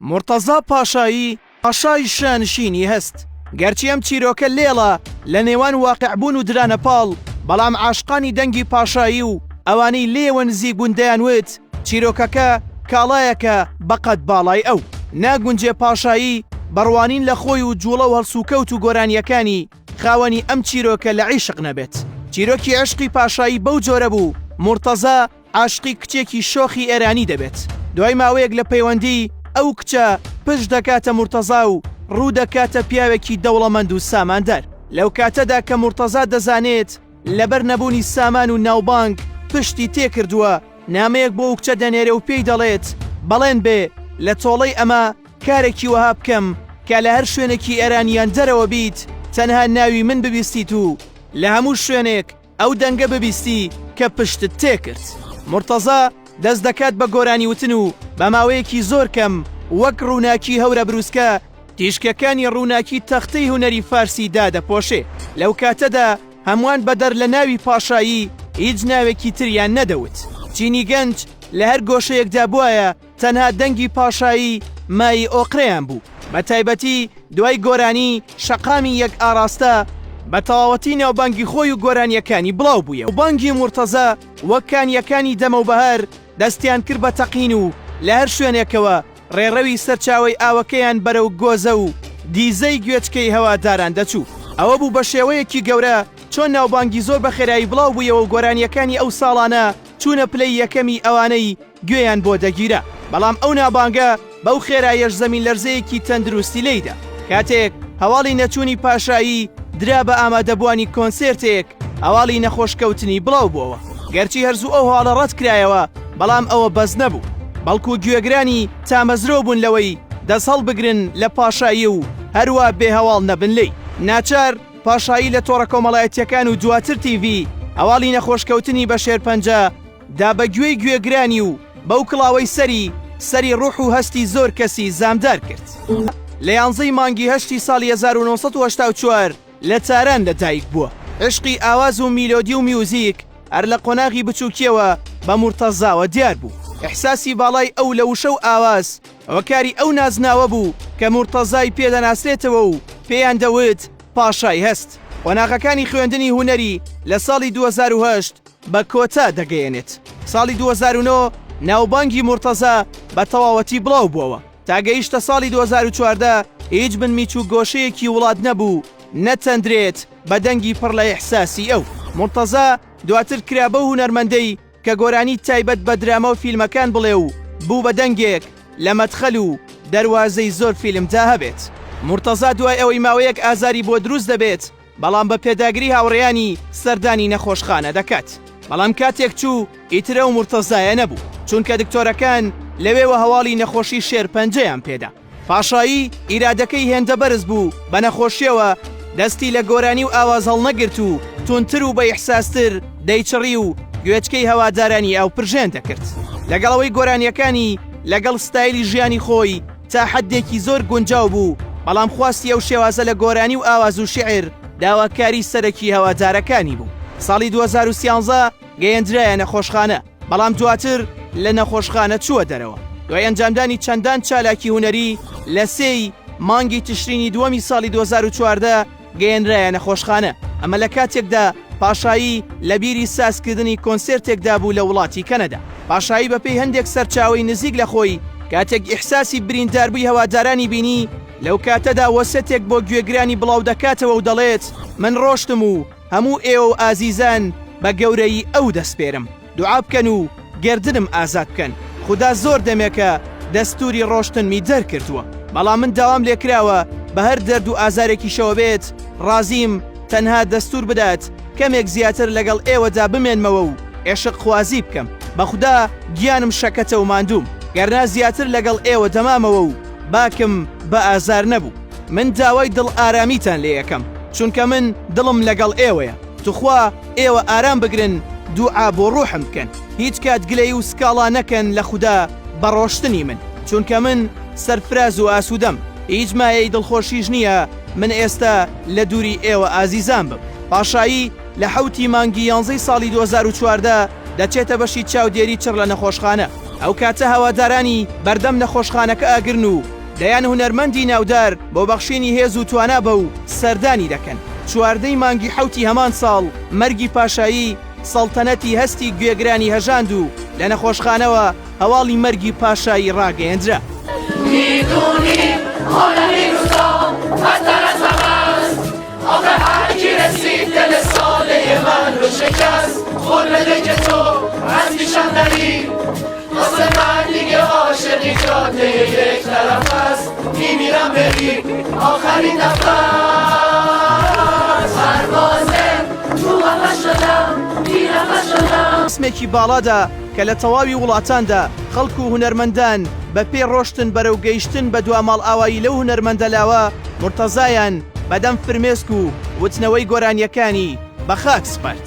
مرتەزا پاشایی پاشای شانشینی هەست. گەرچی ئەم چیرۆکە لێڵە لە نێوان واقعبوون و درانە پاڵ، بەڵام عاشقانی دەنگی پاشایی و ئەوانەی لێوە نزیک بوون وت چیرۆکەکە کاڵایەکە بەقەد باڵای ئەو. ناگونجێ پاشایی بەڕوانین لە خۆی و جوڵە و هەڵسوکەوت و گۆرانیەکانی خاوەنی ئەم چیرۆکە لە عیشق نەبێت. چیرۆکی عشقی پاشایی بەو جۆرە بوو مرتەزا عاشقی کچێکی شۆخی ئێرانی دەبێت. دوای ماوەیەک لە پەیوەندی ئەو کچە پشت دەکاتە مرتەزا و ڕوو دەکاتە پیاوێکی دەوڵەمەند و ساماندار. لەو کاتەدا کە مرتەزا دەزانێت لەبەر نەبوونی سامان و ناوبانگ پشتی تێکردووە، نامەیەک بۆ ئەو کچە دەنێرە و پێی دەڵێت بەڵێن بێ لە تۆڵەی ئەمە کارێکی وەها بکەم کە لە هەر شوێنێکی ئێرانیان دەرەوە بیت تەنها ناوی من ببیستیت و لە هەموو شوێنێک ئەو دەنگە ببیستی کە پشتت تێکرد. مرتەزا دەست دەکات بە گۆرانی وتن و بە ماوەیەکی زۆر کەم وەک ڕووناکی هەورە بروسکە تیشکەکانی ڕووناکی تەختەی هونەری فارسی دادەپۆشێ. لەو کاتەدا هەمووان بەدەر لە ناوی پاشایی هیچ ناوێکی تریان نەدەوت. چینی گەنج لە هەر گۆشەیەکدا بووایە تەنها دەنگی پاشایی مای ئۆقرەیان بوو. بە تایبەتی دوای گۆرانی شەقامی یەک ئاراستە بە تەواوەتی ناوبانگی خۆی و گۆرانیەکانی بڵاو بوویە و بانگی مرتەزا وەک کانیەکانی دەمە و بەهار دەستیان کرد بە تەقین و لە هەر شوێنێکەوە ڕێڕەوی سەرچاوی ئاوەکەیان بەرەو گۆزە و دیزەی گوێچکەی هەواداران دەچوو. ئەوە بوو بە شێوەیەکی گەورە چۆن ناوبانگی زۆر بە خێرایی بڵاو بوویەوە و گۆرانیەکانی ئەو ساڵانە چوونە پلەی یەکەمی ئەوانەی گوێیان بۆ دەگیرە. بەڵام ئەو ناوبانگە بەو خێراییەش زەمین لەرزەیەکی تەندروستی لێیدا. کاتێک هەواڵی نەچوونی پاشایی درا بە ئامادەبوانی کۆنسێرتێک، هەواڵی نەخۆشکەوتنی بڵاو بووەوە. گەرچی هەرزوو ئەو هەواڵە ڕەت کرایەوە، بەڵام ئەوە بەس نەبوو، بەڵکو گوێگرانی تامەزرۆ بوون لەوەی دەست هەڵبگرن لە پاشایی و هەروە بێ هەواڵ نەبن لێی. ناچار پاشایی لە تۆڕە کۆمەڵایەتیەکان و دواتر تیڤی هەواڵی نەخۆشکەوتنی بە شێرپەنجە دا بە گوێی گوێگرانی و بەو کڵاوەی سەری ڕوح و هەستی زۆر کەسی زامدار کرد. لە 11 مانگی هەشتی ساڵی 1984 لە تاران لەدایک بووە. عشقی ئاواز و میلۆدی و میوزیک هەر لە قۆناغی بچووکیەوە بە مرتەزاوە دیار بوو. ئیحساسی باڵای ئەو لە وشە و ئاواز ئەوە کاری ئەو نازناوە بوو کە مرتەزای پێدەناسرێتەوە و پێیان دەوت پاشای هەست. قۆناغەکانی خوێندنی هونەری لە ساڵی 2008 بە کۆتا دەگەیەنێت. ساڵی 2009 ناوبانگی مرتەزا بە تەواوەتی بڵاو بووەوە. تاگەیشتە ساڵی 2014 هیچ بنمیچ و گۆشەیەکی وڵات نەبوو نەتەندرێت بە دەنگی پڕ لە ئیحساسی ئەو. مرتەزا دواتر کرا بە هونەرمەندەی کە گۆرانی تایبەت بە درامە و فیلمەکان بڵێ و بوو بە دەنگێک لە مەدخەل و دەروازەی زۆر فیلمدا هەبێت. مرتەزا دوای ئەوەی ماوەیەک ئازاری بۆ دروست دەبێت، بەڵام بە پێداگری هاوڕێیانی سەردانی نەخۆشخانە دەکات. بەڵام کاتێک چوو ئیترە و مرتەزایە نەبوو، چونکە دکتۆرەکان لەوێوە هەواڵی نەخۆشی شێرپەنجەیان پێدا. پاشایی ئیرادەکەی هێندە بەرز بوو بە نەخۆشیەوە دەستی لە گۆرانی و ئاواز هەڵنەگرت و تونتر و بە ئیحساستر دەیچڕی و گوێچکەی هەوادارانی ئاو پرژێن دەکرد. لەگەڵەوەی گۆرانیەکانی لەگەڵ ستایلی ژیانی خۆی تا حەدێکی زۆر گونجاو بوو، بەڵام خواستی ئەو شێوازە لە گۆرانی و ئاواز و شعر داواکاری سەرەکی هەوادارەکانی بوو. ساڵی 2013 گەیەندرایە نەخۆشخانە، بەڵام دواتر لە نەخۆشخانە چووە دەرەوە. دوای ئەنجامدانی چەندان چالاکی هونەری لە 3 مانگی تشرینی دووەمی ساڵی 2014 گەیەنرایە نەخۆشخانە. ئەمە لە کاتێکدا پاشایی لە بیری سازکردنی کۆنسێرتێکدا بوو لە وڵاتی کەنەدا. پاشایی بەپێی هەندێک سەرچاوی نزیک لە خۆی کاتێک ئیحساسی برینداربووی هەوادارانی بینی، لەو کاتەدا وەسەتێک بۆ گوێگرانی بڵاو دەکاتەوە و دەڵێت من ڕۆشتم و هەموو ئێوە و ئازیزان بە گەورەی ئەو دەسپێرم. دوعا بکەن و گردنم ئازاد بکەن. خدا زۆر دەمێکە دەستوری ڕۆشتنمی دەرکردووە، بەڵام من داوام لێکراوە بە هەر دەرد و ئازارێکی شەوە بێت ڕازیم تەنها دەستور بدات کەمێک زیاتر لەگەڵ ئێوەدا بمێنمەوە و عێشق خوازی بکەم. بە خوددا گیانم شەکەتە و ماندوم، گەرنا زیاتر لەگەڵ ئێوە دەمامەوە و باکم بە ئازار نەبوو. من داوای دڵ ئارامیتان لێ یەکەم، چونکە من دڵم لەگەڵ ئێوەیە. توخوا ئێوە ئارام بگرن، دوعا بۆ ڕوحم بکەن. هیچ کات گلەی و سکاڵا نەکەن لە خوددا بە ڕۆشتنی من، چونکە من سەرفراز و ئاسوودەم. هیچ مایەی دڵخۆشیش نییە من ئێستا لە دووری ئێوە ئازیزان بم. پاشایی لە 7 مانگی 11 ساڵی 2014 دەچێتە بەشی چاودێری چڕ لە نەخۆشخانە. ئەو کاتە هەوادارانی بەردەم نەخۆشخانەکە ئاگرن و دەیان هونەرمەندی ناودار بۆ بەخشینی هێز و توانا بە و سەردانی دەکەن. چواردەی مانگی حوتی هەمان ساڵ مەرگی پاشایی سەڵتەنەتی هەستی گوێگرانی هەژاند و لە نەخۆشخانەوە هەواڵی مەرگی پاشایی ڕاگەیەندرا. میدونیم حال این روزا بدتر از همه است، آخه هر کی رسید دل ساده من رو شکست، قول بده که تو از پیشم نری، واسه من دیگه عاشقی جاده یک طرف است، میمیرم بری آخرین نفس، پروازه تو قفس شدم بی نفس شدم. اسمێکی باڵادا کە لە تەواوی وڵاتاندا خەڵک و هونەرمەندان بە پێی ڕۆشتن بەرەو گەیشتن بە دواماڵ ئاوایی لەو هونەرمەندەلاوە مرتەزایان بەدەم فرمێسک و وتنەوەی گۆرانیەکانی بە خاک سپارد.